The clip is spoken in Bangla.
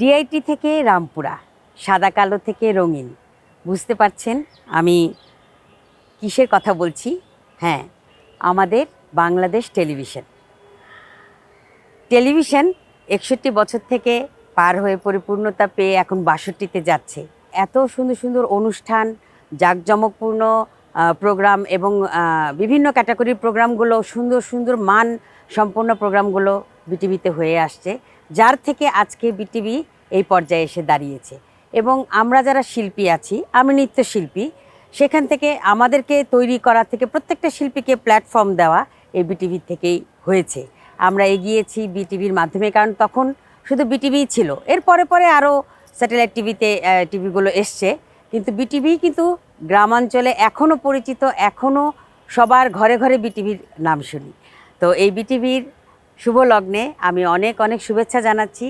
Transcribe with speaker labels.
Speaker 1: ডিআইটি থেকে রামপুরা, সাদা কালো থেকে রঙিন। বুঝতে পারছেন আমি কিসের কথা বলছি? হ্যাঁ, আমাদের বাংলাদেশ টেলিভিশন। টেলিভিশন ৬১ বছর থেকে পার হয়ে পরিপূর্ণতা পেয়ে এখন ৬২-তে যাচ্ছে। এত সুন্দর সুন্দর অনুষ্ঠান, জাঁকজমকপূর্ণ প্রোগ্রাম এবং বিভিন্ন ক্যাটাগরির প্রোগ্রামগুলো, সুন্দর সুন্দর মান সম্পন্ন প্রোগ্রামগুলো বিটিভিতে হয়ে আসছে, যার থেকে আজকে বিটিভি এই পর্যায়ে এসে দাঁড়িয়েছে। এবং আমরা যারা শিল্পী আছি, আমি নৃত্যশিল্পী, সেখান থেকে আমাদেরকে তৈরি করা থেকে প্রত্যেকটা শিল্পীকে প্ল্যাটফর্ম দেওয়া এই বিটিভি থেকেই হয়েছে। আমরা এগিয়েছি বিটিভির মাধ্যমে, কারণ তখন শুধু বিটিভিই ছিল। এর পরে পরে আরও স্যাটেলাইট টিভিতে টিভিগুলো এসছে, কিন্তু বিটিভি কিন্তু গ্রামাঞ্চলে এখনও পরিচিত, এখনও সবার ঘরে ঘরে বিটিভির নাম শুনি। তো এই বিটিভির শুভ লগ্নে আমি অনেক অনেক শুভেচ্ছা জানাচ্ছি